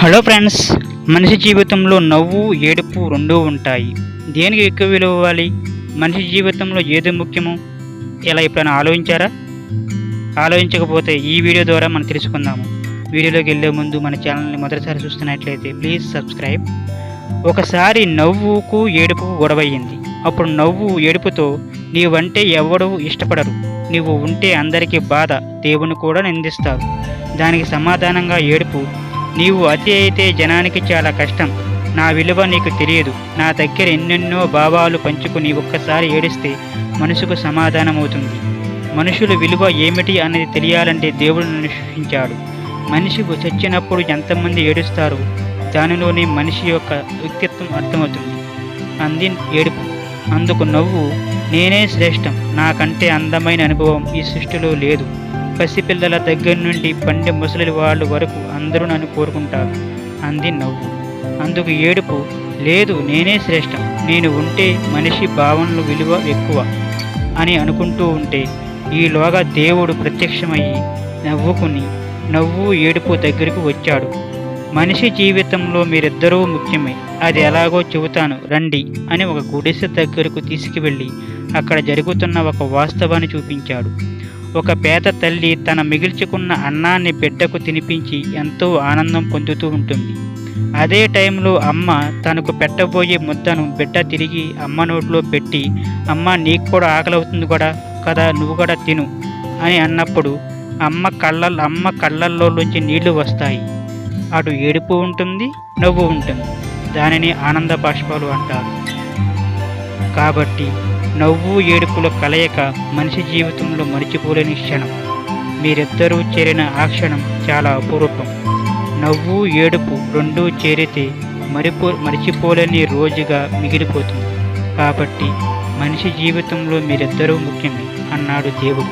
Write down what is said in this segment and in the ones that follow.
Hello friends, మనిషి జీవితంలో నవ్వు ఏడుపు రెండూ ఉంటాయి. దేనికి ఎక్కువ విలువ ఇవ్వాలి? మనిషి జీవితంలో ఏది ముఖ్యమో ఎలా ఎప్పుడైనా ఆలోచించారా? ఆలోచించకపోతే ఈ వీడియో ద్వారా మనం తెలుసుకుందాము. వీడియోలోకి వెళ్ళే ముందు మన ఛానల్ని మొదటిసారి చూస్తున్నట్లయితే ప్లీజ్ సబ్స్క్రైబ్. ఒకసారి నవ్వుకు ఏడుపుకు గొడవయ్యింది. అప్పుడు నవ్వు ఏడుపుతో, నీవంటే ఎవడూ ఇష్టపడరు, నువ్వు ఉంటే అందరికీ బాధ, దేవుని కూడా నిందిస్తారు. దానికి సమాధానంగా ఏడుపు, నీవు అతి అయితే జనానికి చాలా కష్టం, నా విలువ నీకు తెలియదు, నా దగ్గర ఎన్నెన్నో భావాలు పంచుకుని ఒక్కసారి ఏడిస్తే మనసుకు సమాధానమవుతుంది. మనుషుల విలువ ఏమిటి అనేది తెలియాలంటే దేవుడు నన్ను సృష్టించాడు. మనిషి చచ్చినప్పుడు ఎంతమంది ఏడుస్తారో దానిలోనే మనిషి యొక్క వ్యక్తిత్వం అర్థమవుతుంది. అంది ఏడుపు. అందుకు నవ్వు, నేనే శ్రేష్టం, నాకంటే అందమైన అనుభవం ఈ సృష్టిలో లేదు. పసిపిల్లల దగ్గర నుండి పండె ముసలి వాళ్ళ వరకు అందరూ నన్ను కోరుకుంటారు, అంది నవ్వు. అందుకు ఏడుపు, లేదు, నేనే శ్రేష్టం, నేను ఉంటే మనిషి భావనలు విలువ ఎక్కువ అని అనుకుంటూ ఉంటే ఈలోగా దేవుడు ప్రత్యక్షమయ్యి నవ్వుకుని నవ్వు ఏడుపు దగ్గరకు వచ్చాడు. మనిషి జీవితంలో మీరిద్దరూ ముఖ్యమే, అది ఎలాగో చెబుతాను రండి అని ఒక గుడిసె దగ్గరకు తీసుకువెళ్ళి అక్కడ జరుగుతున్న ఒక వాస్తవాన్ని చూపించాడు. ఒక పేద తల్లి తన మిగిల్చుకున్న అన్నాన్ని బిడ్డకు తినిపించి ఎంతో ఆనందం పొందుతూ ఉంటుంది. అదే టైంలో అమ్మ తనకు పెట్టబోయే ముద్దను బిడ్డ తిరిగి అమ్మ నోట్లో పెట్టి, అమ్మ నీకు కూడా ఆకలి అవుతుంది కూడా కదా, నువ్వు కూడా తిను అని అన్నప్పుడు అమ్మ కళ్ళల్లోంచి నీళ్లు వస్తాయి. అటు ఏడుపు ఉంటుంది, నవ్వు ఉంటుంది. దానిని ఆనంద బాష్పాలు అంటారు. కాబట్టి నవ్వు ఏడుపుల కలయిక మనిషి జీవితంలో మరిచిపోలేని క్షణం. మీరిద్దరూ చేరిన ఆ క్షణం చాలా అపురూపం. నవ్వు ఏడుపు రెండూ చేరితే మరిచిపోలేని రోజుగా మిగిలిపోతుంది. కాబట్టి మనిషి జీవితంలో మీరిద్దరూ ముఖ్యమే అన్నాడు దేవుడు.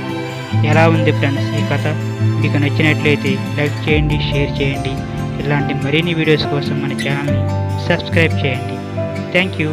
ఎలా ఉంది ఫ్రెండ్స్ ఈ కథ? మీకు నచ్చినట్లయితే లైక్ చేయండి, షేర్ చేయండి. ఇలాంటి మరిన్ని వీడియోస్ కోసం మన ఛానల్ని సబ్స్క్రైబ్ చేయండి. Thank you.